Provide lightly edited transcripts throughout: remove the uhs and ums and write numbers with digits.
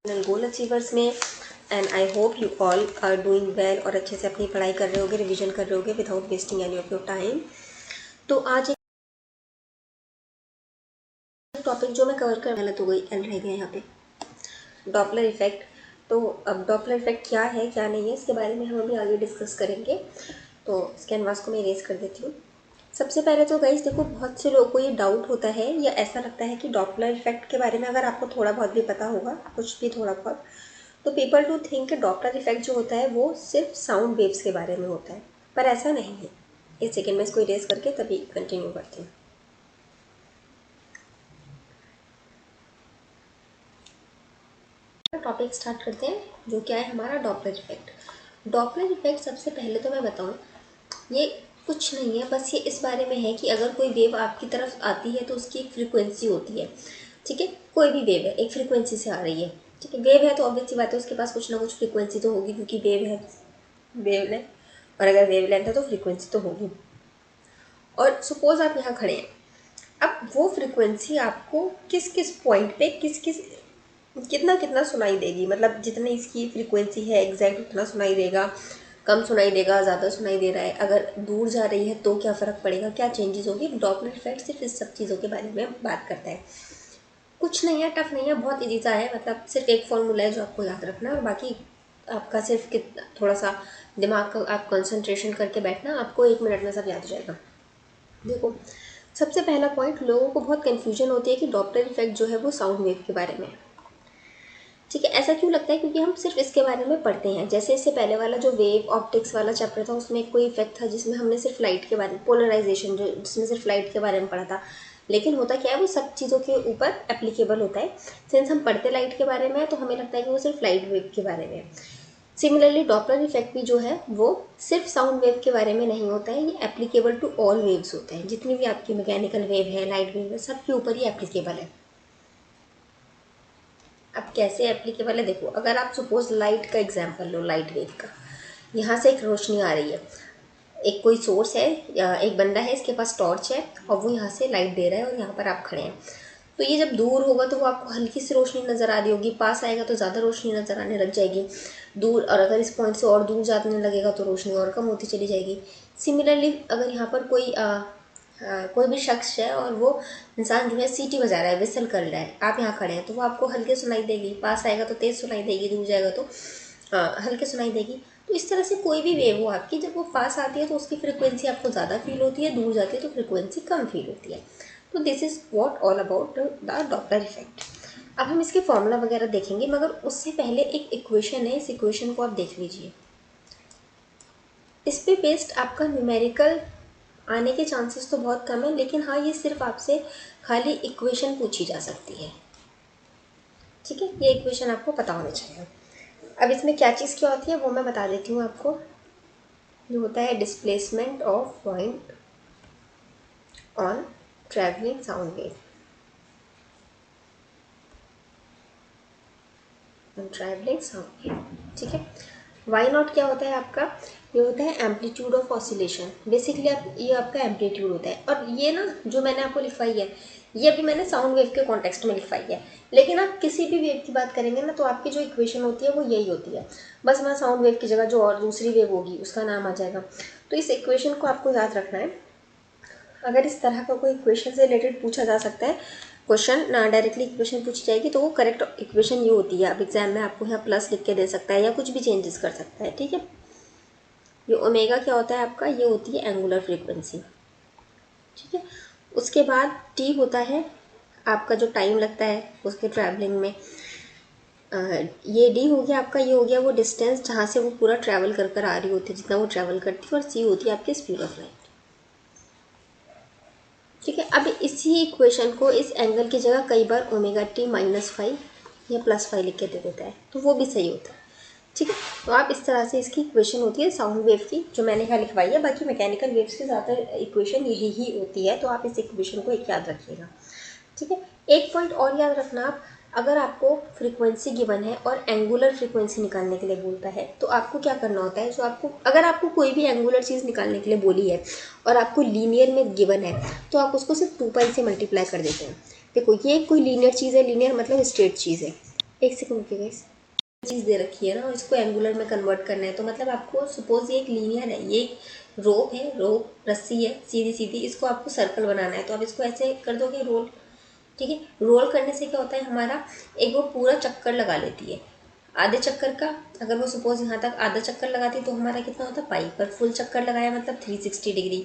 गोल achievers में and I hope you all are doing well और अच्छे से अपनी पढ़ाई कर रहे होगे, रिवीजन कर रहे होगे without wasting any of your time. तो आज एक टॉपिक जो मैं कवर कर गलत हो गई, एल रह गया यहाँ पे, डॉपलर इफेक्ट। तो अब डॉपलर इफेक्ट क्या है क्या नहीं है इसके बारे में हम अभी आगे डिस्कस करेंगे। तो इस कैनवास को मैं इरेज कर देती हूँ। सबसे पहले तो गाइस देखो, बहुत से लोगों को ये डाउट होता है या ऐसा लगता है कि डॉपलर इफेक्ट के बारे में अगर आपको थोड़ा बहुत भी पता होगा, कुछ भी थोड़ा बहुत, तो people to think Doppler effect जो होता है वो सिर्फ साउंड वेव्स के बारे में होता है, पर ऐसा नहीं है। एक सेकेंड में इसको इरेज करके तभी कंटिन्यू करती हूँ। टॉपिक स्टार्ट करते हैं, जो क्या है हमारा डॉपलर इफेक्ट। डॉपलर इफेक्ट सबसे पहले तो मैं बताऊँ, ये कुछ नहीं है, बस ये इस बारे में है कि अगर कोई वेव आपकी तरफ आती है तो उसकी एक फ्रीक्वेंसी होती है। ठीक है, कोई भी वेव है एक फ्रीक्वेंसी से आ रही है। ठीक है, वेव है तो ऑब्वियस सी बात है उसके पास कुछ ना कुछ फ्रीक्वेंसी तो होगी, क्योंकि वेव है वेवलेंथ, और अगर वेवलेंथ है तो फ्रीक्वेंसी तो होगी। और सपोज आप यहाँ खड़े हैं, अब वो फ्रीक्वेंसी आपको किस किस पॉइंट पे किस किस कितना कितना सुनाई देगी, मतलब जितनी इसकी फ्रीक्वेंसी है एग्जैक्ट उतना सुनाई देगा, कम सुनाई देगा, ज़्यादा सुनाई दे रहा है, अगर दूर जा रही है तो क्या फ़र्क पड़ेगा, क्या चेंजेस होगी। डॉपलर इफेक्ट सिर्फ इस सब चीज़ों के बारे में बात करता है। कुछ नहीं है, टफ नहीं है, बहुत ईजी सा है। मतलब सिर्फ एक फॉर्मूला है जो आपको याद रखना है, और बाकी आपका सिर्फ थोड़ा सा दिमाग का आप कंसंट्रेशन करके बैठना, आपको 1 मिनट में सब याद हो जाएगा। देखो, सबसे पहला पॉइंट, लोगों को बहुत कन्फ्यूजन होती है कि डॉपलर इफेक्ट जो है वो साउंड वेव के बारे में है। ठीक है, ऐसा क्यों लगता है, क्योंकि हम सिर्फ इसके बारे में पढ़ते हैं। जैसे इससे पहले वाला जो वेव ऑप्टिक्स वाला चैप्टर था, उसमें कोई इफेक्ट था जिसमें हमने सिर्फ लाइट के बारे में, पोलराइजेशन, जो जिसमें सिर्फ लाइट के बारे में पढ़ा था। लेकिन होता क्या है, वो सब चीज़ों के ऊपर एप्लीकेबल होता है। सिंस हम पढ़ते लाइट के बारे में है तो हमें लगता है कि वो सिर्फ लाइट वेव के बारे में है। सिमिलरली डॉपलर इफेक्ट भी जो है वो सिर्फ साउंड वेव के बारे में नहीं होता है, ये एप्लीकेबल टू ऑल वेव्स होते हैं। जितनी भी आपकी मैकेनिकल वेव है, लाइट वेव है, सबके ऊपर ये एप्लीकेबल है। अब कैसे एप्लीकेबल है, देखो, अगर आप सपोज लाइट का एग्जांपल लो, लाइट वेव का, यहाँ से एक रोशनी आ रही है, एक कोई सोर्स है या एक बंदा है, इसके पास टॉर्च है और वो यहाँ से लाइट दे रहा है और यहाँ पर आप खड़े हैं। तो ये जब दूर होगा तो वो आपको हल्की सी रोशनी नज़र आ रही होगी, पास आएगा तो ज़्यादा रोशनी नज़र आने लग जाएगी दूर, और अगर इस पॉइंट से और दूर जाने लगेगा तो रोशनी और कम होती चली जाएगी। सिमिलरली अगर यहाँ पर कोई भी शख्स है और वो इंसान जो है सीटी बजा रहा है, विसल कर रहा है, आप यहाँ खड़े हैं, तो वो आपको हल्के सुनाई देगी, पास आएगा तो तेज़ सुनाई देगी, दूर जाएगा तो हल्के सुनाई देगी। तो इस तरह से कोई भी वेव हो आपकी, जब वो पास आती है तो उसकी फ्रिक्वेंसी आपको ज़्यादा फील होती है, दूर जाती है तो फ्रिक्वेंसी कम फील होती है। तो this is what all about the Doppler effect. अब हम इसके फॉर्मूला वगैरह देखेंगे, मगर उससे पहले एक इक्वेशन है, इस इक्वेशन को आप देख लीजिए। इस पे बेस्ड आपका न्यूमेरिकल आने के चांसेस तो बहुत कम है, लेकिन हाँ, ये सिर्फ आपसे खाली इक्वेशन पूछी जा सकती है। ठीक है, ये इक्वेशन आपको पता होना चाहिए। अब इसमें क्या चीज़ क्या होती है वो मैं बता देती हूँ आपको। जो होता है displacement of point on travelling sound wave, travelling sound wave. ठीक है, वाई नॉट क्या होता है आपका, ये होता है एम्पलीट्यूड ऑफ ऑसिलेशन। बेसिकली आप, ये आपका एम्पलीट्यूड होता है, और ये ना जो मैंने आपको लिखवाई है, ये अभी मैंने साउंड वेव के कॉन्टेक्स्ट में लिखवाई है। लेकिन आप किसी भी वेव की बात करेंगे ना तो आपकी जो इक्वेशन होती है वो यही होती है, बस वहाँ साउंड वेव की जगह जो और दूसरी वेव होगी उसका नाम आ जाएगा। तो इस इक्वेशन को आपको याद रखना है। अगर इस तरह का कोई इक्वेशन से रिलेटेड पूछा जा सकता है क्वेश्चन, डायरेक्टली इक्वेशन पूछी जाएगी तो वो करेक्ट इक्वेशन ये होती है। अब एग्जाम में आपको यहाँ प्लस लिख के दे सकता है या कुछ भी चेंजेस कर सकता है। ठीक है, ये ओमेगा क्या होता है आपका, ये होती है एंगुलर फ्रीक्वेंसी। ठीक है, उसके बाद टी होता है आपका जो टाइम लगता है उसके ट्रैवलिंग में। ये डी हो गया आपका, ये हो गया वो डिस्टेंस जहाँ से वो पूरा ट्रैवल कर कर आ रही होती है, जितना वो ट्रैवल करती है, और सी होती है आपकी स्पीड ऑफ लाइट। ठीक है, अब इसी इक्वेशन को इस एंगल की जगह कई बार ओमेगा टी -5 या +5 लिख के दे देता है, तो वो भी सही होता है। ठीक है, तो आप इस तरह से इसकी इक्वेशन होती है साउंड वेव की, जो मैंने यहाँ लिखवाई है। बाकी मैकेनिकल वेव्स की ज़्यादातर इक्वेशन यही ही होती है, तो आप इस इक्वेशन को एक याद रखिएगा। ठीक है, एक पॉइंट और याद रखना आप, अगर आपको फ्रीक्वेंसी गिवन है और एंगुलर फ्रीक्वेंसी निकालने के लिए बोलता है तो आपको क्या करना होता है, जो आपको, अगर आपको कोई भी एंगुलर चीज़ निकालने के लिए बोली है और आपको लीनियर में गिवन है तो आप उसको सिर्फ 2 पाई से मल्टीप्लाई कर देते हैं। देखो, ये कोई लीनियर चीज़ है, लीनियर मतलब स्ट्रेट चीज़ है, एक सेकंड रुकिए गाइस, चीज़ दे रखी है ना और इसको एंगुलर में कन्वर्ट करना है, तो मतलब आपको सपोज ये एक लीनियर है, ये एक रोप है, रोप रस्सी है सीधी सीधी, इसको आपको सर्कल बनाना है, तो आप इसको ऐसे कर दोगे रोल। ठीक है, रोल करने से क्या होता है हमारा, एक वो पूरा चक्कर लगा लेती है। आधे चक्कर का अगर वो सपोज यहाँ तक आधा चक्कर लगाती है तो हमारा कितना होता है पाई, पर फुल चक्कर लगाया मतलब 360 डिग्री।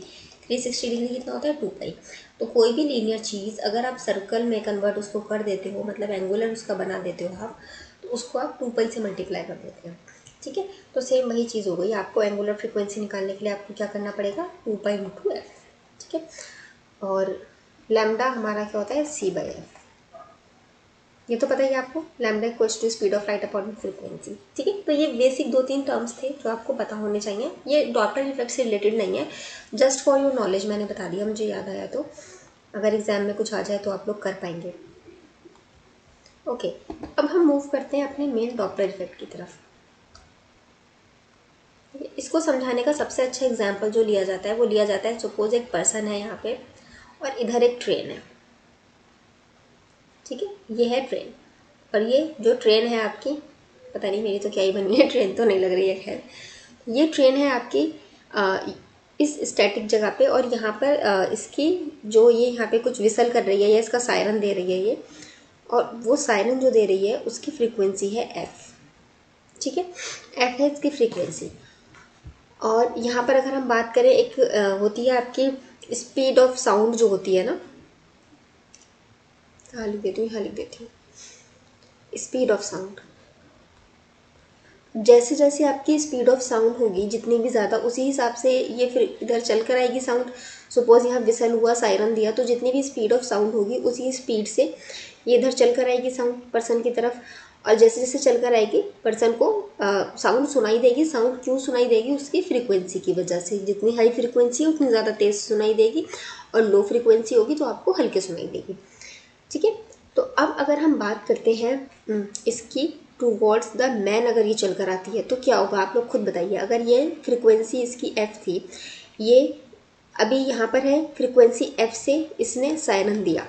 360 डिग्री कितना होता है 2 पाई। तो कोई भी लीनियर चीज़ अगर आप सर्कल में कन्वर्ट उसको कर देते हो, मतलब एंगुलर उसका बना देते हो आप, तो उसको आप 2 पाई से मल्टीप्लाई कर देते हैं। ठीक है, तो सेम वही चीज़ हो गई, आपको एंगुलर फ्रिक्वेंसी निकालने के लिए आपको क्या करना पड़ेगा 2 पाई इंटू एफ। ठीक है, और लैम्डा हमारा क्या होता है सी बाई एफ, ये तो पता ही है आपको, lambda equals to speed of light upon frequency. ठीक है, तो ये बेसिक 2-3 टर्म्स थे जो आपको पता होने चाहिए, ये डॉप्लर इफेक्ट से रिलेटेड नहीं है, जस्ट फॉर योर नॉलेज मैंने बता दिया, मुझे याद आया तो अगर एग्जाम में कुछ आ जाए तो आप लोग कर पाएंगे। ओके, अब हम मूव करते हैं अपने मेन डॉप्लर इफेक्ट की तरफ। इसको समझाने का सबसे अच्छा एग्जाम्पल जो लिया जाता है वो लिया जाता है, सपोज एक पर्सन है यहाँ पे और इधर एक ट्रेन है। ठीक है, ये है ट्रेन, और ये जो ट्रेन है आपकी, पता नहीं मेरी तो क्या ही बनी है, ट्रेन तो नहीं लग रही है, खैर ये ट्रेन है आपकी इस स्टैटिक जगह पे, और यहाँ पर इसकी जो ये यहाँ पे कुछ विसल कर रही है या इसका सायरन दे रही है ये, और वो सायरन जो दे रही है उसकी फ्रीक्वेंसी है एफ। ठीक है, एफ है इसकी फ्रीक्वेंसी। और यहाँ पर अगर हम बात करें, एक होती है आपकी स्पीड ऑफ साउंड जो होती है ना, हाँ लिख देती हूँ स्पीड ऑफ साउंड। जैसे जैसे आपकी स्पीड ऑफ साउंड होगी जितनी भी ज़्यादा, उसी हिसाब से ये फिर इधर चल कर आएगी साउंड। सपोज यहाँ विसल हुआ, सायरन दिया, तो जितनी भी स्पीड ऑफ साउंड होगी उसी स्पीड से ये इधर चल कर आएगी साउंड पर्सन की तरफ। और जैसे जैसे चल कर आएगी पर्सन को साउंड सुनाई देगी। साउंड क्यों सुनाई देगी, उसकी फ्रीक्वेंसी की वजह से, जितनी हाई फ्रीक्वेंसी है उतनी ज़्यादा तेज़ सुनाई देगी, और लो फ्रीक्वेंसी होगी तो आपको हल्के सुनाई देगी। ठीक है, तो अब अगर हम बात करते हैं इसकी टूवर्ड्स द मैन, अगर ये चल कर आती है तो क्या होगा आप लोग खुद बताइए। अगर ये फ्रीक्वेंसी इसकी एफ थी, ये अभी यहाँ पर है फ्रीक्वेंसी एफ से इसने सायरन दिया।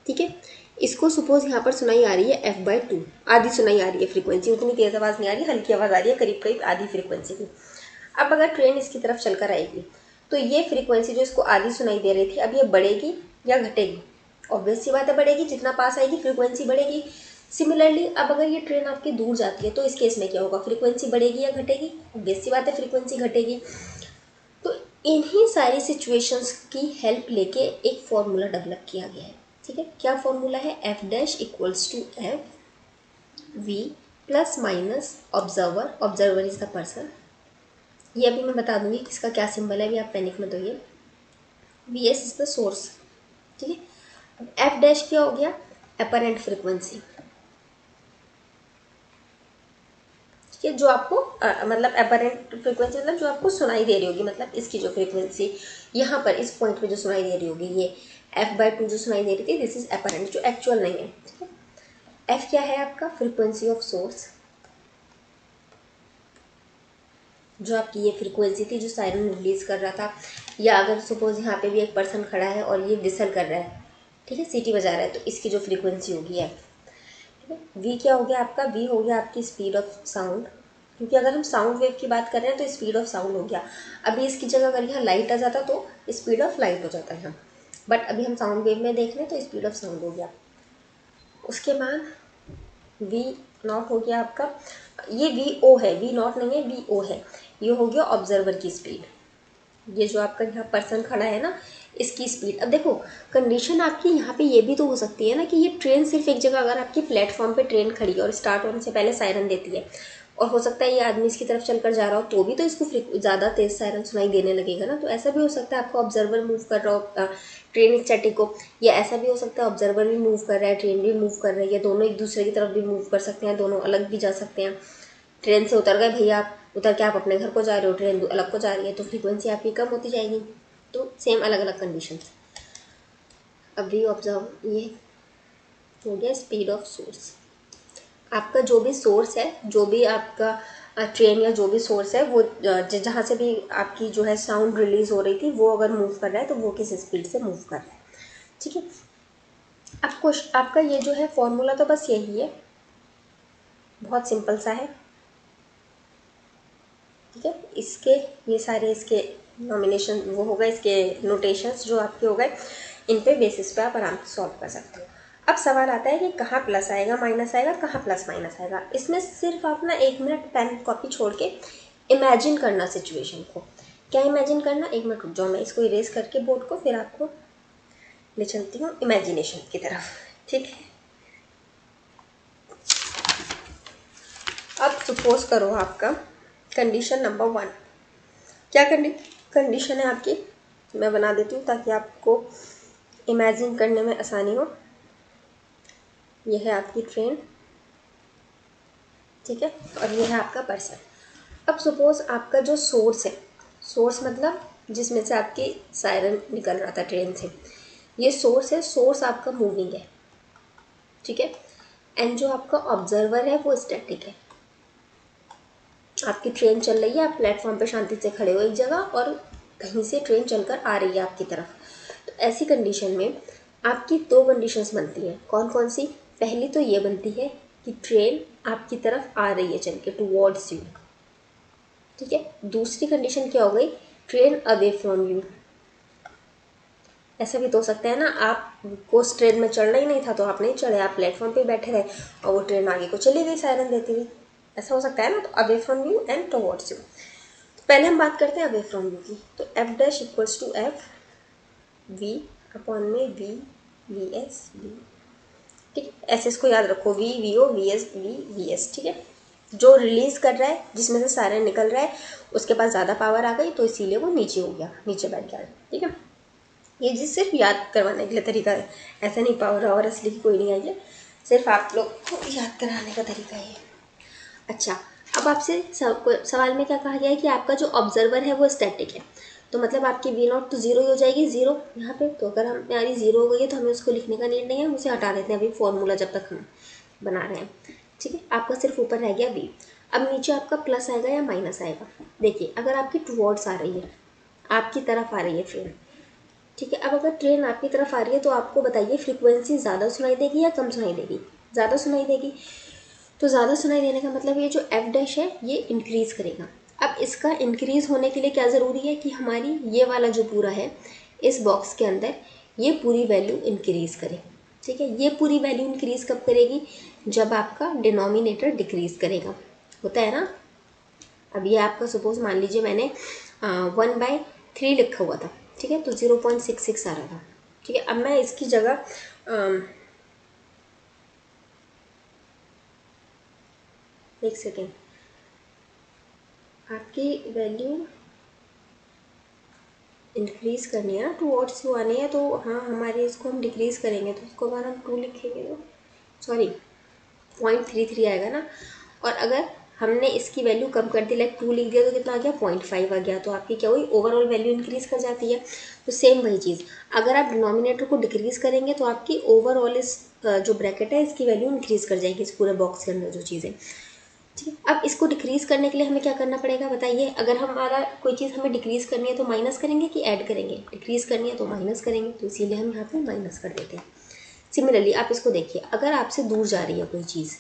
ठीक है, इसको सपोज यहाँ पर सुनाई आ रही है f/2, आधी सुनाई आ रही है फ्रीक्वेंसी, उतनी तेज़ आवाज़ नहीं आ रही, हल्की आवाज़ आ रही है, करीब करीब आधी फ्रीक्वेंसी की। अब अगर ट्रेन इसकी तरफ चल कर आएगी तो ये फ्रीक्वेंसी जो इसको आधी सुनाई दे रही थी, अब ये बढ़ेगी या घटेगी? ऑब्वियस सी बात है बढ़ेगी, जितना पास आएगी फ्रीक्वेंसी बढ़ेगी। सिमिलरली अब अगर ये ट्रेन आपकी दूर जाती है तो इस केस में क्या होगा, फ्रीक्वेंसी बढ़ेगी या घटेगी? ऑब्वियस सी बात है फ्रीक्वेंसी घटेगी। तो इन्हीं सारी सिचुएशंस की हेल्प लेके एक फॉर्मूला डेवलप किया गया है। ठीक है, क्या फॉर्मूला है, F dash equals to F V plus minus observer, observer is the person. ये अभी मैं बता दूंगी किसका क्या सिंबल है, अभी आप पैनिक मत होइए। V S is the source. ठीक है, अब एफ डैश क्या हो गया, अपरेंट फ्रीक्वेंसी। ठीक है, जो आपको मतलब अपरेंट फ्रीक्वेंसी मतलब जो आपको सुनाई दे रही होगी, मतलब इसकी जो फ्रीक्वेंसी यहाँ पर इस पॉइंट पे जो सुनाई दे रही होगी, ये f/2 जो सुनाई दे रही थी, दिस इज अपरेंट, जो एक्चुअल नहीं है। ठीक है, f क्या है आपका, फ्रीक्वेंसी ऑफ सोर्स, जो आपकी ये फ्रीक्वेंसी थी जो सायरन रिलीज कर रहा था। या अगर सपोज यहाँ पे भी एक पर्सन खड़ा है और ये विसल कर रहा है, ठीक है, सीटी बजा रहा है, तो इसकी जो फ्रीक्वेंसी होगी है। ठीक है, वी क्या हो गया आपका, वी हो गया आपकी स्पीड ऑफ साउंड, क्योंकि अगर हम साउंड वेव की बात कर रहे हैं तो स्पीड ऑफ साउंड हो गया। अभी इसकी जगह अगर यहाँ लाइट आ जाता तो स्पीड ऑफ लाइट हो जाता है, बट अभी हम साउंड वेव में देख रहे हैं तो स्पीड ऑफ साउंड हो गया। उसके बाद वी नॉट हो गया आपका, ये वी ओ है, वी नॉट नहीं है, वी ओ है, ये हो गया ऑब्जर्वर की स्पीड। ये जो आपका यहाँ पर्सन खड़ा है ना, इसकी स्पीड। अब देखो कंडीशन आपकी यहाँ पे ये भी तो हो सकती है ना कि ये ट्रेन सिर्फ एक जगह, अगर आपकी प्लेटफॉर्म पे ट्रेन खड़ी है और स्टार्ट होने से पहले सायरन देती है, और हो सकता है ये आदमी इसकी तरफ चलकर जा रहा हो तो भी तो इसको ज़्यादा तेज सायरन सुनाई देने लगेगा ना। तो ऐसा भी हो सकता है आपको ऑब्जर्वर मूव कर रहा हो ट्रेन स्टैटिक को, या ऐसा भी हो सकता है ऑब्जर्वर भी मूव कर रहा है, ट्रेन भी मूव कर रही है, दोनों एक दूसरे की तरफ भी मूव कर सकते हैं, दोनों अलग भी जा सकते हैं। ट्रेन से उतर गए भैया आप, उतर के आप अपने घर को जा रहे हो, ट्रेन अलग को जा रही है, तो फ्रीक्वेंसी आपकी कम होती जाएगी। तो सेम अलग अलग कंडीशन। अभी ऑब्जर्व, ये हो गया स्पीड ऑफ सोर्स। आपका जो भी सोर्स है, जो भी आपका ट्रेन या जो भी सोर्स है, वो जहाँ से भी आपकी जो है साउंड रिलीज हो रही थी, वो अगर मूव कर रहा है तो वो किस स्पीड से मूव कर रहा है। ठीक है, आपको आपका ये जो है फॉर्मूला तो बस यही है, बहुत सिंपल सा है, ठीक है। इसके ये सारे इसके नॉमिनेशन वो हो गए, इसके नोटेशंस जो आपके हो गए, इन पे बेसिस पे आप आराम से सॉल्व कर सकते हो। अब सवाल आता है कि कहाँ प्लस आएगा माइनस आएगा, कहाँ प्लस माइनस आएगा। इसमें सिर्फ आप ना 1 मिनट पेन कॉपी छोड़ के इमेजिन करना सिचुएशन को। क्या इमेजिन करना, 1 मिनट रुक जाओ, मैं इसको इरेज करके बोर्ड को फिर आपको ले चलती हूँ इमेजिनेशन की तरफ, ठीक है। अब सपोज करो आपका कंडीशन नंबर 1, क्या कंडीशन है आपकी, मैं बना देती हूँ ताकि आपको इमेजिन करने में आसानी हो। यह है आपकी ट्रेन, ठीक है, और ये है आपका पर्सन। अब सपोज आपका जो सोर्स है, सोर्स मतलब जिसमें से आपकी सायरन निकल रहा था ट्रेन से, ये सोर्स है, सोर्स आपका मूविंग है, ठीक है। एंड जो आपका ऑब्जर्वर है वो स्टैटिक है। आपकी ट्रेन चल रही है, आप प्लेटफॉर्म पे शांति से खड़े हो एक जगह और कहीं से ट्रेन चलकर आ रही है आपकी तरफ। तो ऐसी कंडीशन में आपकी 2 कंडीशंस बनती हैं। कौन कौन सी, पहली तो ये बनती है कि ट्रेन आपकी तरफ आ रही है चल के, टुवर्ड्स यू, ठीक है। दूसरी कंडीशन क्या हो गई, ट्रेन अवे फ्रॉम यू। ऐसा भी तो हो सकता है ना, आपको उस ट्रेन में चढ़ना ही नहीं था तो आप नहीं चढ़े, आप प्लेटफॉर्म पे बैठे रहे और वो ट्रेन आगे को चली गई सायरन देती हुई, ऐसा हो सकता है ना। तो away from you and towards you. तो पहले हम बात करते हैं अवे फ्रॉम यू की। तो F dash equals to F V upon में वी वी एस वी, ठीक है। ऐसे इसको याद रखो, V V O V S V V S, ठीक है। जो रिलीज कर रहा है, जिसमें से सायरन निकल रहा है, उसके पास ज़्यादा पावर आ गई तो इसीलिए वो नीचे हो गया, नीचे बैठ गया, ठीक है। ये जी सिर्फ याद करवाने के लिए तरीका है, ऐसा नहीं पावर और असली की कोई नहीं आई है, सिर्फ आप लोग को याद कराने का तरीका है। अच्छा, अब आपसे सवाल में क्या कहा गया है कि आपका जो ऑब्जर्वर है वो स्टैटिक है, तो मतलब आपकी वी नॉट तो जीरो ही हो जाएगी, जीरो यहाँ पे। तो अगर हमारी जीरो हो गई है तो हमें उसको लिखने का नीड नहीं है, हम उसे हटा देते हैं अभी फॉर्मूला जब तक हम बना रहे हैं, ठीक है। आपका सिर्फ ऊपर रह गया वी। अब नीचे आपका प्लस आएगा या माइनस आएगा। देखिए, अगर आपकी टुवर्ड्स आ रही है, आपकी तरफ आ रही है ट्रेन, ठीक है। अब अगर ट्रेन आपकी तरफ आ रही है तो आपको बताइए फ्रीक्वेंसी ज़्यादा सुनाई देगी या कम सुनाई देगी, ज़्यादा सुनाई देगी। तो ज़्यादा सुनाई देने का मतलब ये जो एफ डैश है ये इंक्रीज़ करेगा। अब इसका इंक्रीज़ होने के लिए क्या ज़रूरी है कि हमारी ये वाला जो पूरा है इस बॉक्स के अंदर, ये पूरी वैल्यू इंक्रीज़ करे, ठीक है। ये पूरी वैल्यू इंक्रीज़ कब करेगी, जब आपका डिनोमिनेटर डिक्रीज़ करेगा, होता है ना। अब ये आपका सपोज मान लीजिए मैंने 1/3 लिखा हुआ था, ठीक है, तो 0.66 आ रहा था, ठीक है। अब मैं इसकी जगह एक सेकेंड, आपकी वैल्यू इंक्रीज़ करनी है ना, टुवर्ड्स यू आनी है, तो हाँ हमारे इसको हम डिक्रीज़ करेंगे तो उसको अगर हम 2 लिखेंगे तो सॉरी 0.33 आएगा ना। और अगर हमने इसकी वैल्यू कम कर दी, लाइक 2 लिख दिया तो कितना आ गया, 0.5 आ गया, तो आपकी क्या हुई, ओवरऑल वैल्यू इंक्रीज़ कर जाती है। तो सेम वही चीज़, अगर आप डिनोमिनेटर को डिक्रीज़ करेंगे तो आपकी ओवरऑल इस जो ब्रैकेट है इसकी वैल्यू इंक्रीज़ कर जाएगी, इस पूरे बॉक्स के अंदर जो चीज़ें, ठीक है। अब इसको डिक्रीज़ करने के लिए हमें क्या करना पड़ेगा बताइए। अगर हमारा कोई चीज़ हमें डिक्रीज़ करनी है तो माइनस करेंगे कि ऐड करेंगे, डिक्रीज़ करनी है तो माइनस करेंगे, तो इसीलिए हम यहाँ पे माइनस कर देते हैं। सिमिलरली आप इसको देखिए, अगर आपसे दूर जा रही है कोई चीज़,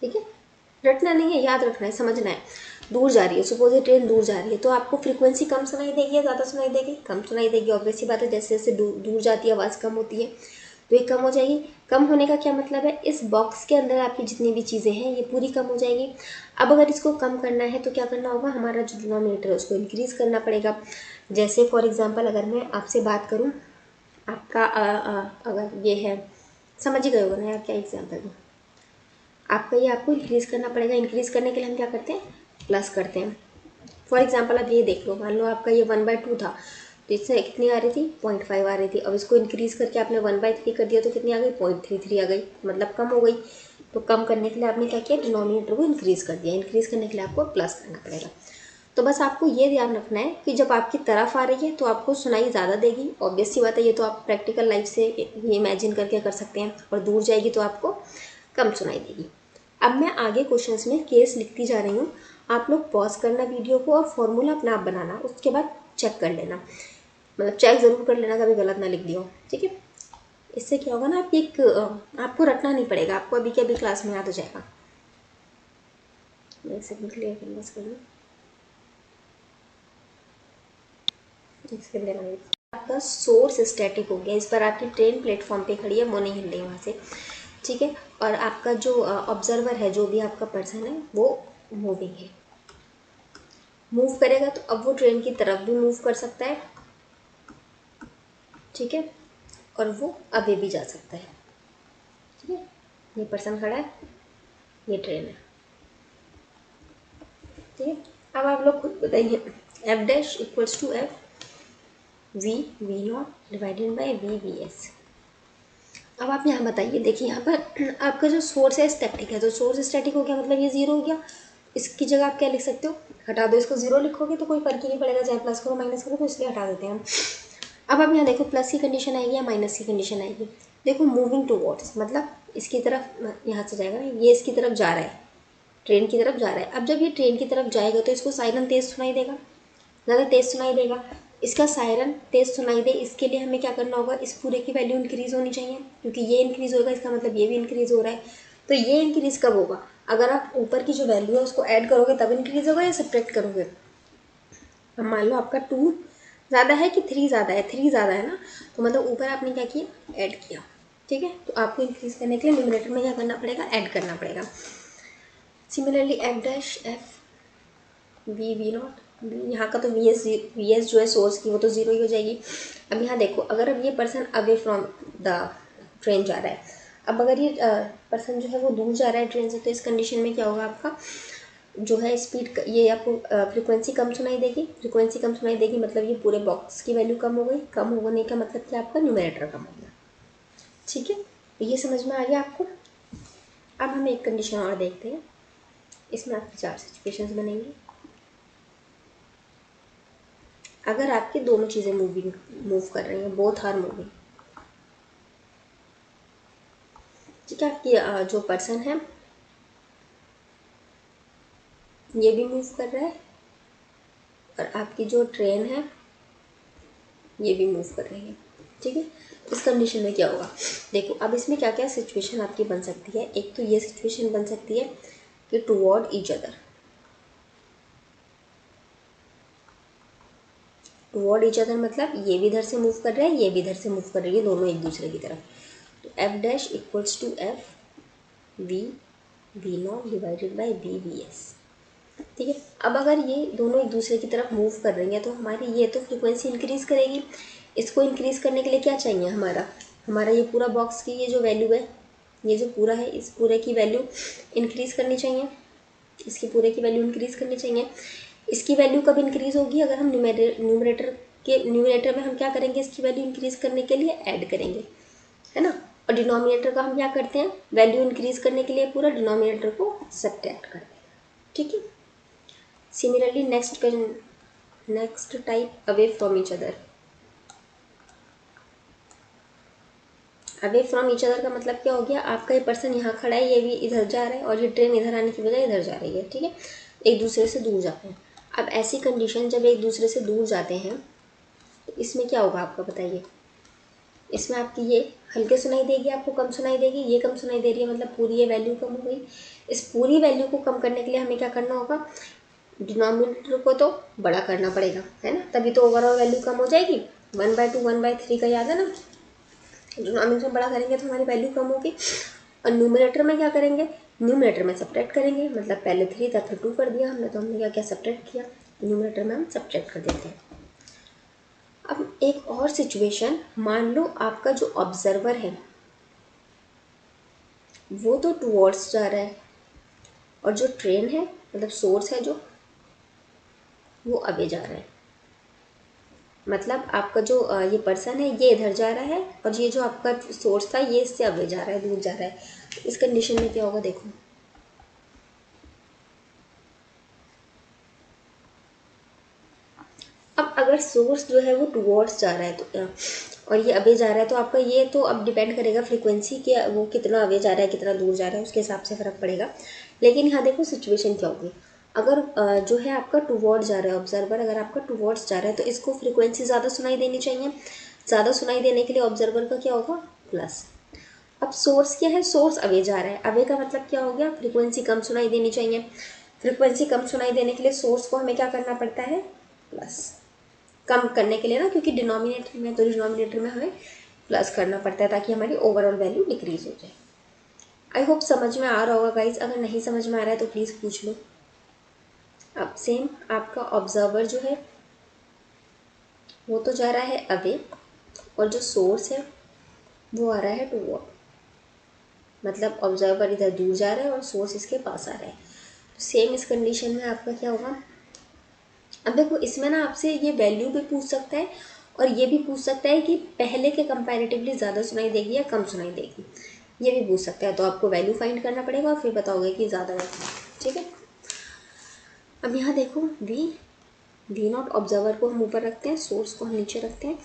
ठीक है, रटना नहीं है, याद रखना है, समझना है। दूर जा रही है, सपोज ये ट्रेन दूर जा रही है, तो आपको फ्रीक्वेंसी कम सुनाई देगी या ज़्यादा सुनाई देगी, कम सुनाई देगी। ऑब्वियस सी बात है, जैसे जैसे दूर जाती है आवाज़ कम होती है, तो ये कम हो जाएगी। कम होने का क्या मतलब है, इस बॉक्स के अंदर आपकी जितनी भी चीज़ें हैं ये पूरी कम हो जाएगी। अब अगर इसको कम करना है तो क्या करना होगा, हमारा जो डिनोमिनेटर है उसको इंक्रीज़ करना पड़ेगा। जैसे फॉर एग्जाम्पल अगर मैं आपसे बात करूँ, आपका अगर ये है, समझ ही गए होगा ना यार क्या एग्जाम्पल दूँ आपका, ये आपको इंक्रीज़ करना पड़ेगा। इंक्रीज़ करने के लिए हम क्या करते हैं, प्लस करते हैं। फॉर एग्जांपल अब ये देख लो, मान लो आपका ये 1/2 था, तो इससे कितनी आ रही थी, 0.5 आ रही थी। अब इसको इंक्रीज़ करके आपने 1/3 कर दिया तो कितनी आ गई, 0.33 आ गई, मतलब कम हो गई। तो कम करने के लिए आपने क्या किया, डिनोमिनेटर को इंक्रीज़ कर दिया। इंक्रीज़ करने के लिए आपको प्लस करना पड़ेगा। तो बस आपको ये ध्यान रखना है कि जब आपकी तरफ आ रही है तो आपको सुनाई ज़्यादा देगी, ऑब्वियस सी बात है, ये तो आप प्रैक्टिकल लाइफ से ये इमेजिन करके कर सकते हैं। और दूर जाएगी तो आपको कम सुनाई देगी। अब मैं आगे क्वेश्चंस में केस लिखती जा रही हूँ, आप लोग पॉज करना वीडियो को और फॉर्मूला अपना आप बनाना, उसके बाद चेक कर लेना, मतलब चेक ज़रूर कर लेना कभी गलत ना लिख दिया हो, ठीक है। इससे क्या होगा ना, आप एक आपको रटना नहीं पड़ेगा, आपको अभी के अभी क्लास में याद हो जाएगा। मैं एक सेकंड क्लियर कैनवास कर लूँ। एक सेकंड देना मुझे। आपका सोर्स स्टैटिक हो गया, इस पर आपकी ट्रेन प्लेटफॉर्म पे खड़ी है, वो नहीं हिल रही वहाँ से, ठीक है। और आपका जो ऑब्जर्वर है, जो भी आपका पर्सन है, वो मूविंग है। मूव करेगा तो अब वो ट्रेन की तरफ भी मूव कर सकता है, ठीक है, और वो आगे भी जा सकता है, ठीक है। ये पर्सन खड़ा है, ये ट्रेन है, ठीक है। अब आप लोग खुद बताइए, F dash equals to F V not divided by V S. अब आप यहाँ बताइए, देखिए यहाँ पर आपका जो सोर्स है स्टैटिक है, तो सोर्स स्टैटिक हो गया, मतलब ये जीरो हो गया। इसकी जगह आप क्या लिख सकते हो, हटा दो इसको, जीरो लिखोगे तो कोई फर्क ही नहीं पड़ेगा, चाहे प्लस करो माइनस करो, तो इसलिए हटा देते हैं हम। अब आप यहाँ देखो, प्लस की कंडीशन आएगी या माइनस की कंडीशन आएगी। देखो मूविंग टूवर्ड्स, मतलब इसकी तरफ यहाँ से जाएगा ना, ये इसकी तरफ जा रहा है, ट्रेन की तरफ जा रहा है। अब जब ये ट्रेन की तरफ जाएगा तो इसको सायरन तेज सुनाई देगा, ज़्यादा तेज सुनाई देगा। इसका सायरन तेज सुनाई दे, इसके लिए हमें क्या करना होगा, इस पूरे की वैल्यू इंक्रीज़ होनी चाहिए, क्योंकि ये इंक्रीज़ होगा, इसका मतलब ये भी इंक्रीज़ हो रहा है। तो ये इंक्रीज़ कब होगा, अगर आप ऊपर की जो वैल्यू है उसको ऐड करोगे तब इंक्रीज़ होगा, या सब्ट्रैक्ट करोगे। अब मान लो आपका 2 ज़्यादा है कि 3 ज़्यादा है, 3 ज़्यादा है ना, तो मतलब ऊपर आपने क्या किया, ऐड किया, ठीक है। तो आपको इंक्रीज़ करने के लिए न्यूमरेटर में क्या करना पड़ेगा, ऐड करना पड़ेगा। Similarly F dash F V not, यहाँ का तो वी एस जो है सोर्स की, वो तो ज़ीरो ही हो जाएगी। अब यहाँ देखो, अगर अब ये person away from the train जा रहा है, अब अगर ये पर्सन जो है वो दूर जा रहा है ट्रेन से, तो इस कंडीशन में क्या होगा, आपका जो है स्पीड, ये आपको फ्रीक्वेंसी कम सुनाई देगी, फ्रीक्वेंसी कम सुनाई देगी, मतलब ये पूरे बॉक्स की वैल्यू कम हो गई, कम होने का मतलब कि आपका न्यूमरेटर कम हो गया, ठीक है। तो ये समझ में आ गया आपको। अब हम एक कंडीशन और देखते हैं, इसमें आपकी 4 सिचुएशंस बनेंगी। अगर आपकी दोनों चीज़ें मूव कर रही हैं, बोथ आर मूविंग, ठीक है। आपकी जो पर्सन है ये भी मूव कर रहा है, और आपकी जो ट्रेन है ये भी मूव कर रही है, ठीक है। इस कंडीशन में क्या होगा, देखो अब इसमें क्या क्या सिचुएशन आपकी बन सकती है। एक तो ये सिचुएशन बन सकती है कि toward each other, toward each other मतलब ये भी इधर से मूव कर रहा है, ये भी इधर से मूव कर रही है, दोनों एक दूसरे की तरफ। तो F dash equals to F V not divided by V S, ठीक है। अब अगर ये दोनों एक दूसरे की तरफ मूव कर रही हैं, तो हमारी ये तो फ्रीक्वेंसी इंक्रीज़ करेगी। इसको इंक्रीज़ करने के लिए क्या चाहिए, हमारा हमारा ये पूरा बॉक्स की ये जो वैल्यू है, ये जो पूरा है, इस पूरे की वैल्यू इंक्रीज़ करनी चाहिए, इसकी पूरे की वैल्यू इंक्रीज़ करनी चाहिए। इसकी वैल्यू कब इंक्रीज़ होगी, अगर हम न्यूमरेटर में हम क्या करेंगे, इसकी वैल्यू इंक्रीज़ करने के लिए ऐड करेंगे, है ना। और डिनोमिनेटर का हम क्या करते हैं, वैल्यू इंक्रीज़ करने के लिए पूरा डिनोमिनेटर को सब्ट्रैक्ट करते हैं, ठीक है। Similarly next type, away from each other. Away from each other का मतलब क्या हो गया, आपका ये पर्सन यहाँ खड़ा है, ये भी इधर जा रहा है, और ये ट्रेन इधर आने की बजाय इधर जा रही है, ठीक है। एक दूसरे से दूर जाते हैं। अब ऐसी कंडीशन जब एक दूसरे से दूर जाते हैं, तो इसमें क्या होगा आपका बताइए। इसमें आपकी ये हल्के सुनाई देगी, आपको कम सुनाई देगी, ये कम सुनाई दे रही है, मतलब पूरी ये वैल्यू कम हो गई। इस पूरी वैल्यू को कम करने के लिए हमें क्या करना होगा, डिनोमिनेटर को तो बड़ा करना पड़ेगा, है ना, तभी तो ओवरऑल वैल्यू कम हो जाएगी। 1/2 1/3 का याद है ना, डिनोमिनेटर बड़ा करेंगे तो हमारी वैल्यू कम होगी। और न्यूमरेटर में क्या करेंगे, न्यूमरेटर में सब्ट्रैक्ट करेंगे, मतलब पहले 3 था तो 2 कर दिया हमने, तो हमने क्या क्या सब्ट्रैक्ट किया, न्यूमरेटर में हम सब्ट्रैक्ट कर देते हैं। अब एक और सिचुएशन, मान लो आपका जो ऑब्जर्वर है वो तो टुवर्ड्स जा रहा है, और जो ट्रेन है मतलब सोर्स है जो, वो अवे जा रहा है। मतलब आपका जो ये पर्सन है ये इधर जा रहा है, और ये जो आपका सोर्स था ये इससे अवे जा रहा है, दूर जा रहा है। इस कंडीशन में क्या होगा, देखो अब अगर सोर्स जो है वो टुवर्ड्स जा रहा है तो और ये अवे जा रहा है, तो आपका ये तो अब डिपेंड करेगा फ्रीक्वेंसी कि वो कितना अवे जा रहा है, कितना दूर जा रहा है, उसके हिसाब से फ़र्क पड़ेगा। लेकिन यहाँ देखो सिचुएशन क्या होगी, अगर जो है आपका टुवर्ड्स जा रहा है ऑब्जर्वर, अगर आपका टुवर्ड्स जा रहा है तो इसको फ्रीक्वेंसी ज़्यादा सुनाई देनी चाहिए। ज़्यादा सुनाई देने के लिए ऑब्जर्वर का क्या होगा, प्लस। अब सोर्स क्या है, सोर्स अवे जा रहा है, अवे का मतलब क्या हो गया, फ्रीक्वेंसी कम सुनाई देनी चाहिए। फ्रीक्वेंसी कम सुनाई देने के लिए सोर्स को हमें क्या करना पड़ता है, प्लस कम करने के लिए ना, क्योंकि डिनोमिनेटर में, तो डिनोमिनेटर में हमें प्लस करना पड़ता है ताकि हमारी ओवरऑल वैल्यू डिक्रीज हो जाए। आई होप समझ में आ रहा होगा गाइज, अगर नहीं समझ में आ रहा है तो प्लीज़ पूछ लो। अब सेम आपका ऑब्जर्वर जो है वो तो जा रहा है अवे, और जो सोर्स है वो आ रहा है टूवर्ड, मतलब ऑब्जर्वर इधर दूर जा रहा है और सोर्स इसके पास आ रहा है। तो सेम इस कंडीशन में आपका क्या होगा, अब देखो इसमें ना आपसे ये वैल्यू भी पूछ सकता है और ये भी पूछ सकता है कि पहले के कंपैरेटिवली ज़्यादा सुनाई देगी या कम सुनाई देगी, ये भी पूछ सकता है। तो आपको वैल्यू फाइंड करना पड़ेगा और फिर बताओगे कि ज़्यादा है, ठीक है। अब यहाँ देखो वी नॉट ऑब्जर्वर को हम ऊपर रखते हैं, सोर्स को हम नीचे रखते हैं।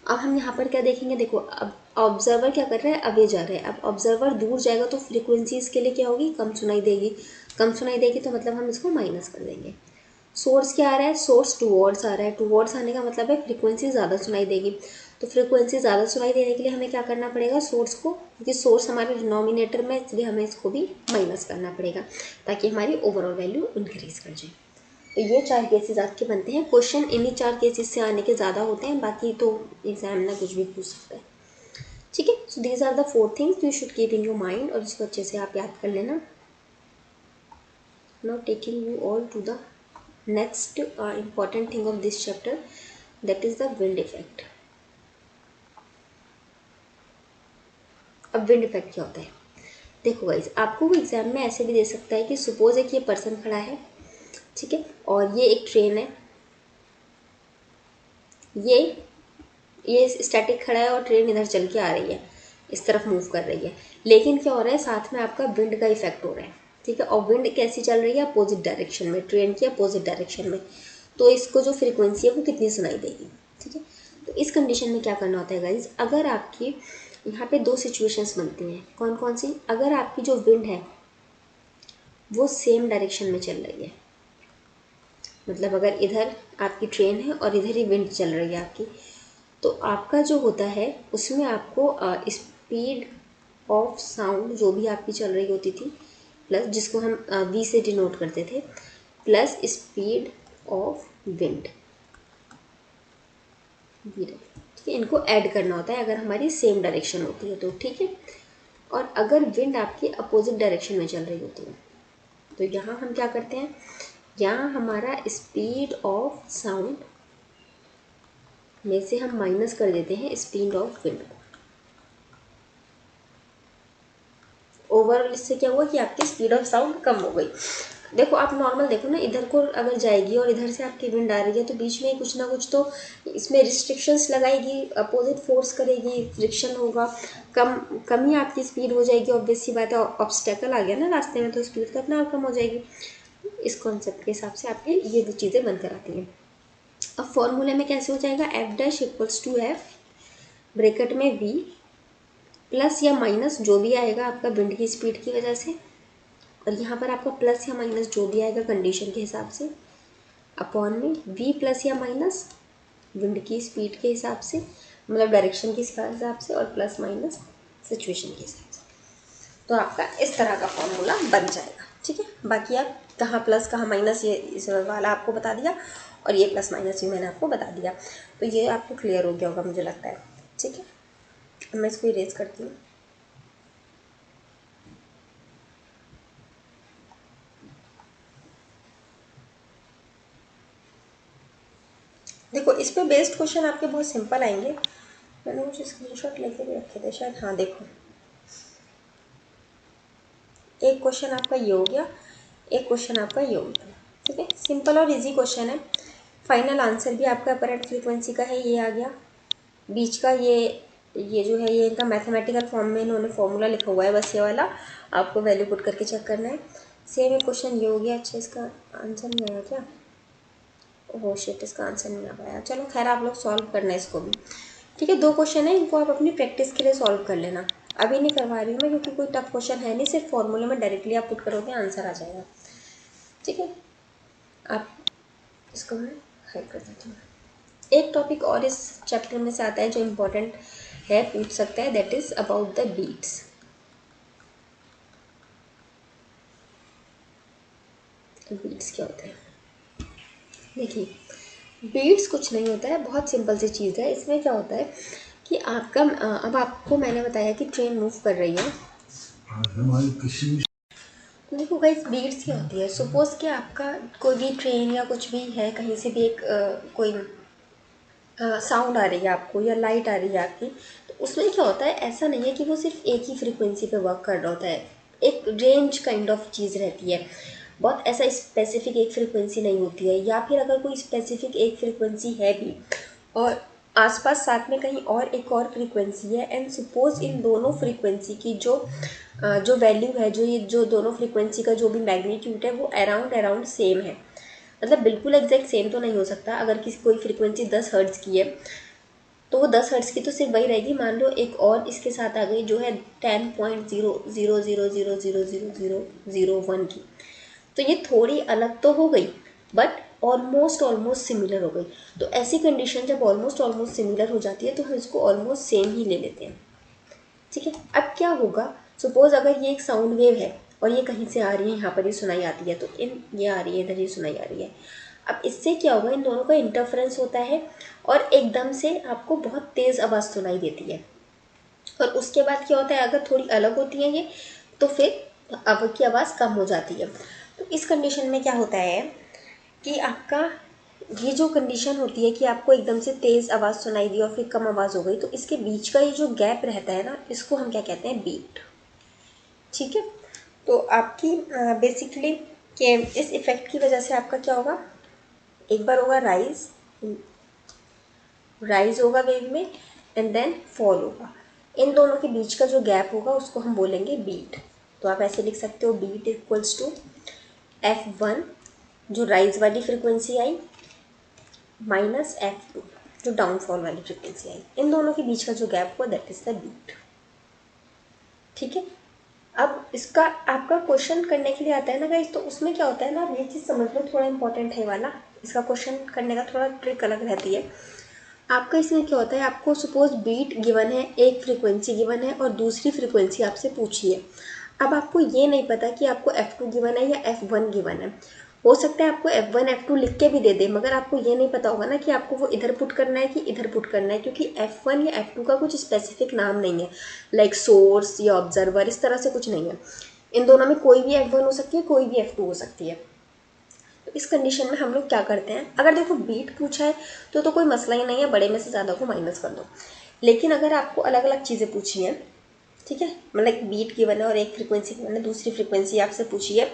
अब हम यहाँ पर क्या देखेंगे, देखो अब ऑब्जर्वर क्या कर रहा है, अवे जा रहा है। अब ऑब्जर्वर दूर जाएगा तो फ्रीक्वेंसी इसके लिए क्या होगी, कम सुनाई देगी। कम सुनाई देगी तो मतलब हम इसको माइनस कर देंगे। सोर्स क्या आ रहा है, सोर्स टूवर्ड्स आ रहा है, टूवर्ड्स आने का मतलब है फ्रीक्वेंसी ज़्यादा सुनाई देगी। तो फ्रीक्वेंसी ज़्यादा सुनाई देने के लिए हमें क्या करना पड़ेगा, सोर्स को, क्योंकि सोर्स हमारे डिनोमिनेटर में, इसलिए हमें इसको भी माइनस करना पड़ेगा ताकि हमारी ओवरऑल वैल्यू इंक्रीज कर जाए। तो ये 4 केसेस आपके बनते हैं। क्वेश्चन इन्हीं 4 केसेस से आने के ज़्यादा होते हैं, बाकी तो एग्जाम में कुछ भी पूछ सकता है, ठीक है। So these are the 4 things you should keep in your mind, और इसको अच्छे से आप याद कर लेना। Now taking you all to the next important thing of this chapter, that is the wind effect. अब विंड इफेक्ट क्या होता है, देखो गाइस आपको वो एग्जाम में ऐसे भी दे सकता है कि सपोज एक ये पर्सन खड़ा है, ठीक है, और ये एक ट्रेन है, ये स्टैटिक खड़ा है और ट्रेन इधर चल के आ रही है, इस तरफ मूव कर रही है, लेकिन क्या हो रहा है, साथ में आपका विंड का इफेक्ट हो रहा है, ठीक है। और विंड कैसी चल रही है, अपोजिट डायरेक्शन में, ट्रेन की अपोजिट डायरेक्शन में। तो इसको जो फ्रीक्वेंसी है वो कितनी सुनाई देगी, ठीक है। तो इस कंडीशन में क्या करना होता है गाइज, अगर आपकी यहाँ पे 2 सिचुएशंस बनती हैं, कौन कौन सी, अगर आपकी जो विंड है वो सेम डायरेक्शन में चल रही है, मतलब अगर इधर आपकी ट्रेन है और इधर ही विंड चल रही है आपकी, तो आपका जो होता है उसमें आपको स्पीड ऑफ साउंड जो भी आपकी चल रही होती थी, प्लस जिसको हम वी से डिनोट करते थे, प्लस स्पीड ऑफ विंड, ठीक है, इनको ऐड करना होता है अगर हमारी सेम डायरेक्शन होती है तो, ठीक है। और अगर विंड आपकी अपोजिट डायरेक्शन में चल रही होती है तो यहाँ हम क्या करते हैं, यहाँ हमारा स्पीड ऑफ साउंड में से हम माइनस कर देते हैं स्पीड ऑफ विंड को। ओवरऑल इससे क्या हुआ कि आपकी स्पीड ऑफ साउंड कम हो गई। देखो आप नॉर्मल देखो ना, इधर को अगर जाएगी और इधर से आपकी विंड आ रही है तो बीच में कुछ ना कुछ तो इसमें रिस्ट्रिक्शंस लगाएगी, अपोजिट फोर्स करेगी, फ्रिक्शन होगा, कम ही आपकी स्पीड हो जाएगी। ऑब्वियस सी बात है, ऑब्स्टेकल आ गया ना रास्ते में तो स्पीड तो अपने आप कम हो जाएगी। इस कॉन्सेप्ट के हिसाब से आपकी ये दो चीज़ें बनकर आती हैं। अब फॉर्मूले में कैसे हो जाएगा, F dash equals to F bracket में वी प्लस या माइनस जो भी आएगा आपका विंड की स्पीड की वजह से, और यहाँ पर आपका प्लस या माइनस जो भी आएगा कंडीशन के हिसाब से, अपॉन में वी प्लस या माइनस विंड की स्पीड के हिसाब से, मतलब डायरेक्शन के हिसाब से, और प्लस माइनस सिचुएशन के हिसाब से। तो आपका इस तरह का फॉर्मूला बन जाएगा, ठीक है। बाकी आप कहाँ प्लस कहाँ माइनस ये इस वाला आपको बता दिया, और ये प्लस माइनस भी मैंने आपको बता दिया, तो ये आपको क्लियर हो गया होगा मुझे लगता है, ठीक है। मैं इसको इरेज करती हूँ। देखो इस पे बेस्ड क्वेश्चन आपके बहुत सिंपल आएंगे, मैंने कुछ स्क्रीनशॉट लेके भी रखे थे शायद, हाँ देखो एक क्वेश्चन आपका ये हो गया, एक क्वेश्चन आपका ये हो गया, ठीक है। सिंपल और इजी क्वेश्चन है। फाइनल आंसर भी आपका अपरेंट फ्रीक्वेंसी का है, ये आ गया। बीच का ये जो है ये इनका मैथमेटिकल फॉर्म में इन्होंने फॉर्मूला लिखा हुआ है, बस ये वाला आपको वैल्यू पुट करके चेक करना है। सेम एक क्वेश्चन ये हो गया। अच्छा इसका आंसर नहीं आया क्या, ओह शिट इसका आंसर नहीं आ पाया, चलो खैर आप लोग सॉल्व करना है इसको भी, ठीक है। 2 क्वेश्चन है, इनको आप अपनी प्रैक्टिस के लिए सॉल्व कर लेना। अभी नहीं करवा रही हूँ मैं क्योंकि कोई टफ क्वेश्चन है नहीं, सिर्फ फॉर्मूले में डायरेक्टली आप पुट करोगे आंसर आ जाएगा, ठीक है। आप इसको मैं हाइड कर देती हूँ। एक टॉपिक और इस चैप्टर में से आता है जो इम्पोर्टेंट है पूछ सकता है, that is about the beats. Beats क्या होता है? देखिए, बीट्स कुछ नहीं होता है, बहुत सिंपल सी चीज़ है। इसमें क्या होता है कि आपका अब आपको मैंने बताया कि ट्रेन मूव कर रही है, तो देखो गाइस बीट्स क्या होती है। सपोज कि आपका कोई भी ट्रेन या कुछ भी है, कहीं से भी एक कोई साउंड आ रही है आपको या लाइट आ रही है आपकी, तो उसमें क्या होता है, ऐसा नहीं है कि वो सिर्फ एक ही फ्रीक्वेंसी पे वर्क कर रहा होता है, एक रेंज काइंड ऑफ चीज़ रहती है। बहुत ऐसा स्पेसिफिक एक फ्रीक्वेंसी नहीं होती है, या फिर अगर कोई स्पेसिफिक एक फ्रीक्वेंसी है भी और आसपास साथ में कहीं और एक और फ्रीक्वेंसी है, एंड सपोज इन दोनों फ्रीक्वेंसी की जो वैल्यू है, जो दोनों फ्रीक्वेंसी का जो भी मैग्नीट्यूड है वो अराउंड अराउंड सेम है, मतलब बिल्कुल एग्जैक्ट सेम तो नहीं हो सकता। अगर किसी कोई फ्रीक्वेंसी 10 हर्ट्ज़ की है तो वो 10 हर्ट्ज़ की तो सिर्फ वही रहेगी। मान लो एक और इसके साथ आ गई जो है 10.000000001 की, तो ये थोड़ी अलग तो हो गई बट ऑलमोस्ट सिमिलर हो गई। तो ऐसी कंडीशन जब ऑलमोस्ट सिमिलर हो जाती है तो हम इसको ऑलमोस्ट सेम ही ले लेते हैं, ठीक है। अब क्या होगा, सपोज अगर ये एक साउंड वेव है और ये कहीं से आ रही है, यहाँ पर ये सुनाई आती है, तो ये आ रही है, इधर ये सुनाई आ रही है। अब इससे क्या होगा, इन दोनों का इंटरफ्रेंस होता है और एकदम से आपको बहुत तेज़ आवाज़ सुनाई देती है। और उसके बाद क्या होता है, अगर थोड़ी अलग होती है ये, तो फिर अब की आवाज़ कम हो जाती है। तो इस कंडीशन में क्या होता है कि आपका ये जो कंडीशन होती है कि आपको एकदम से तेज़ आवाज़ सुनाई दी और फिर कम आवाज़ हो गई, तो इसके बीच का ये जो गैप रहता है ना, इसको हम क्या कहते हैं, बीट, ठीक है। तो आपकी बेसिकली के इस इफ़ेक्ट की वजह से आपका क्या होगा, एक बार होगा राइज होगा वेव में एंड देन फॉल होगा। इन दोनों के बीच का जो गैप होगा उसको हम बोलेंगे बीट। तो आप ऐसे लिख सकते हो, बीट इक्वल्स टू F1 जो राइज वाली फ्रिक्वेंसी आई माइनस F2 जो डाउनफॉल वाली फ्रिक्वेंसी आई। इन दोनों के बीच का जो गैप हुआ दैट इज द बीट, ठीक है। अब इसका आपका क्वेश्चन करने के लिए आता है ना गाइस, तो उसमें क्या होता है ना, ये चीज़ समझ लो, थोड़ा इंपॉर्टेंट है वाला। इसका क्वेश्चन करने का थोड़ा ट्रिक अलग रहती है। आपका इसमें क्या होता है, आपको सपोज बीट गिवन है, एक फ्रीक्वेंसी गिवन है और दूसरी फ्रीक्वेंसी आपसे पूछी है। अब आपको ये नहीं पता कि आपको F2 गिवन है या F1 गिवन है। हो सकता है आपको F1 F2 लिख के भी दे दे, मगर आपको ये नहीं पता होगा ना कि आपको वो इधर पुट करना है कि इधर पुट करना है, क्योंकि F1 या F2 का कुछ स्पेसिफिक नाम नहीं है, लाइक सोर्स या ऑब्जर्वर, इस तरह से कुछ नहीं है। इन दोनों में कोई भी F1 हो सकती है, कोई भी F2 हो सकती है। तो इस कंडीशन में हम लोग क्या करते हैं, अगर देखो बीट पूछा है तो कोई मसला ही नहीं है, बड़े में से ज़्यादा को माइनस कर दो। लेकिन अगर आपको अलग अलग चीज़ें पूछी हैं, ठीक है, मतलब बीट गिवन है और एक फ्रीक्वेंसी गिवन है, दूसरी फ्रीक्वेंसी आपसे पूछी है,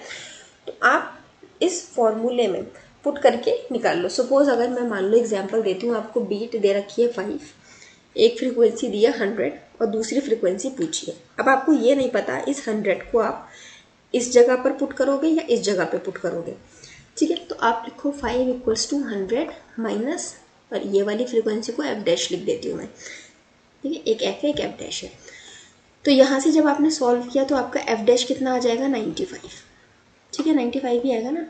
तो आप इस फॉर्मूले में पुट करके निकाल लो। सपोज अगर मैं मान लो एग्जांपल देती हूँ, आपको बीट दे रखी है 5, एक फ्रीक्वेंसी दी है 100 और दूसरी फ्रीक्वेंसी पूछी है। अब आपको ये नहीं पता इस 100 को आप इस जगह पर पुट करोगे या इस जगह पर पुट करोगे, ठीक है। तो आप लिखो 5 इक्वल्स टू 100 माइनस, और ये वाली फ्रीक्वेंसी को एफ डैश लिख देती हूँ मैं, ठीक है, एक एफ है एक एफ डैश है। तो यहाँ से जब आपने सॉल्व किया तो आपका एफ डैश कितना आ जाएगा, 95, ठीक है, 95 ही आएगा ना।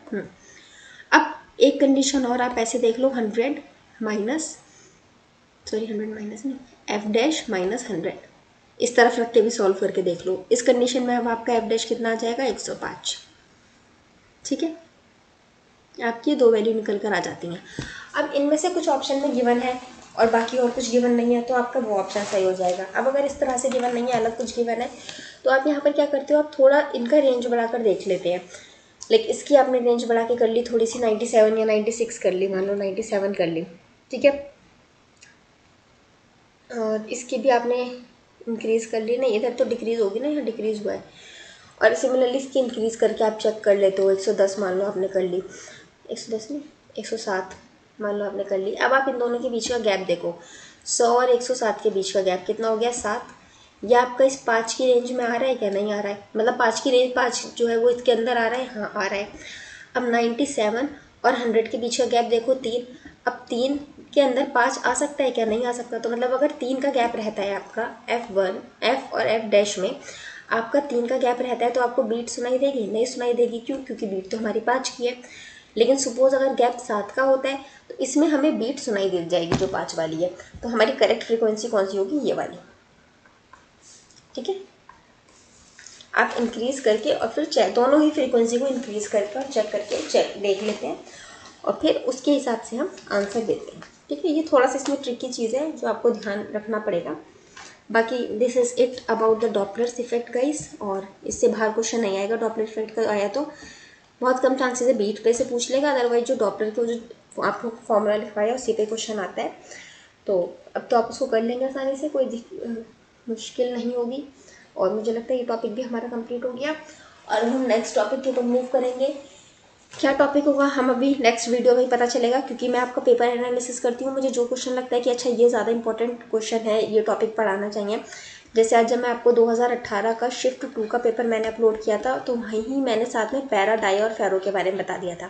अब एक कंडीशन और आप ऐसे देख लो, 100 माइनस, सॉरी 100 माइनस नहीं, एफ डैश माइनस 100, इस तरफ रख के भी सॉल्व करके देख लो। इस कंडीशन में अब आपका एफ डैश कितना आ जाएगा, 105, ठीक है। आपकी दो वैल्यू निकल कर आ जाती हैं। अब इनमें से कुछ ऑप्शन में गिवन है और बाकी और कुछ गिवन नहीं है, तो आपका वो ऑप्शन सही हो जाएगा। अब अगर इस तरह से गिवन नहीं है, अलग कुछ गिवन है, तो आप यहाँ पर क्या करते हो, आप थोड़ा इनका रेंज बढ़ाकर देख लेते हैं। लाइक इसकी आपने रेंज बढ़ा के कर ली थोड़ी सी, 97 या 96 कर ली, मान लो 97 कर ली, ठीक है। और इसकी भी आपने इंक्रीज़ कर ली, नहीं इधर तो डिक्रीज़ होगी ना, यहाँ डिक्रीज़ हुआ है। और सिमिलरली इसकी इंक्रीज़ करके आप चेक कर लेते हो, 110 मान लो आपने कर ली, 110 नहीं 107 मान लो आपने कर ली। अब आप इन दोनों के बीच का गैप देखो, 100 और 107 के बीच का गैप कितना हो गया, 7। या आपका इस 5 की रेंज में आ रहा है क्या, नहीं आ रहा है, मतलब 5 की रेंज, 5 जो है वो इसके अंदर आ रहा है, हाँ आ रहा है। अब 97 और 100 के बीच का गैप देखो 3, अब 3 के अंदर 5 आ सकता है क्या, नहीं आ सकता। तो मतलब अगर 3 का गैप रहता है आपका F1 F और F डैश में आपका 3 का गैप रहता है, तो आपको बीट सुनाई देगी, नहीं सुनाई देगी, क्यों, क्योंकि बीट तो हमारी 5 की है। लेकिन सपोज अगर गैप 7 का होता है तो इसमें हमें बीट सुनाई दे जाएगी जो 5 वाली है। तो हमारी करेक्ट फ्रीक्वेंसी कौन सी होगी, ये वाली। ठीक है, आप इंक्रीज करके और फिर चेक, दोनों ही फ्रीक्वेंसी को इंक्रीज करके और चेक करके देख लेते हैं और फिर उसके हिसाब से हम आंसर देते हैं। ठीक है, ये थोड़ा सा इसमें ट्रिकी चीज़ है जो आपको ध्यान रखना पड़ेगा। बाकी this is it about the Doppler's effect guys, और इससे बाहर क्वेश्चन नहीं आएगा। डॉपलर इफेक्ट का आया तो बहुत कम चांसेस है बीट पे से पूछ लेगा, अदरवाइज जो डॉपलर के जो आपको फॉर्मूला लिखवाया उसी पे क्वेश्चन आता है। तो अब तो आप उसको कर लेंगे आसानी से, कोई मुश्किल नहीं होगी। और मुझे लगता है ये टॉपिक भी हमारा कंप्लीट हो गया और हम नेक्स्ट टॉपिक के ऊपर मूव करेंगे। क्या टॉपिक होगा हम अभी नेक्स्ट वीडियो में ही पता चलेगा, क्योंकि मैं आपका पेपर एनालिसिस करती हूँ। मुझे जो क्वेश्चन लगता है कि अच्छा ये ज़्यादा इंपॉर्टेंट क्वेश्चन है, ये टॉपिक पढ़ाना चाहिए। जैसे आज जब मैं आपको 2018 का शिफ्ट 2 का पेपर मैंने अपलोड किया था, तो वहीं मैंने साथ में पैरा, डाई और फेरो के बारे में बता दिया था,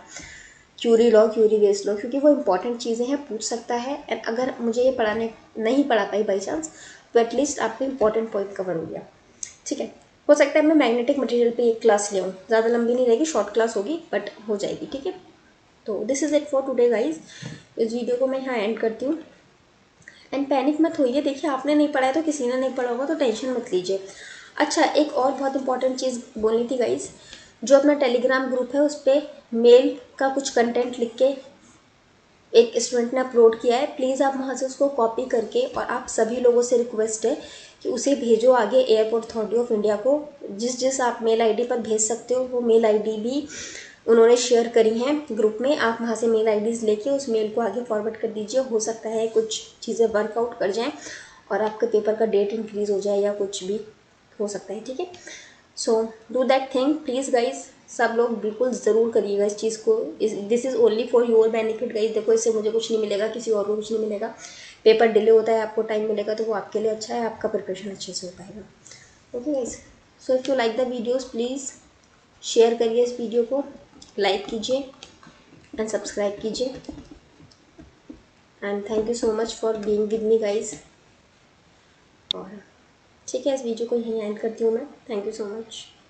Curie law, Curie based law, क्योंकि वो इंपॉर्टेंट चीज़ें हैं, पूछ सकता है। एंड अगर मुझे ये पढ़ाने नहीं पढ़ा पाई बाई चांस, तो एटलीस्ट आपको इंपॉर्टेंट पॉइंट कवर हो गया। ठीक है, हो सकता है मैं मैग्नेटिक मटेरियल पे एक क्लास ले आऊँ, ज़्यादा लंबी नहीं रहेगी, शॉर्ट क्लास होगी बट हो जाएगी। ठीक है, तो this is it for today guys. इस वीडियो को मैं यहाँ एंड करती हूँ। एंड पैनिक मत होइए, देखिए आपने नहीं पढ़ा है तो किसी ने नहीं पढ़ा होगा, तो टेंशन मत लीजिए। अच्छा, एक और बहुत इंपॉर्टेंट चीज़ बोलनी थी गाइज, जो अपना टेलीग्राम ग्रुप है उस पर मेल का कुछ कंटेंट लिख के एक स्टूडेंट ने अपलोड किया है, प्लीज़ आप वहाँ से उसको कॉपी करके, और आप सभी लोगों से रिक्वेस्ट है कि उसे भेजो आगे एयरपोर्ट अथॉरिटी ऑफ इंडिया को। जिस जिस आप मेल आईडी पर भेज सकते हो वो मेल आईडी भी उन्होंने शेयर करी हैं ग्रुप में, आप वहाँ से मेल आईडीज़ लेके उस मेल को आगे फॉरवर्ड कर दीजिए। हो सकता है कुछ चीज़ें वर्कआउट कर जाएँ और आपके पेपर का डेट इंक्रीज़ हो जाए या कुछ भी हो सकता है। ठीक है, so do that thing please guys, सब लोग बिल्कुल ज़रूर करिएगा इस चीज़ को। This is only for your benefit guys. देखो, इससे मुझे कुछ नहीं मिलेगा, किसी और को कुछ नहीं मिलेगा। पेपर डिले होता है, आपको टाइम मिलेगा तो वो आपके लिए अच्छा है, आपका प्रिपरेशन अच्छे से हो पाएगा। Okay guys, so if you like the videos please share करिए इस वीडियो को, लाइक कीजिए एंड सब्सक्राइब कीजिए। And thank you so much for being with me guys. और ठीक है, इस वीडियो को यहीं एंड करती हूँ मैं। Thank you so much.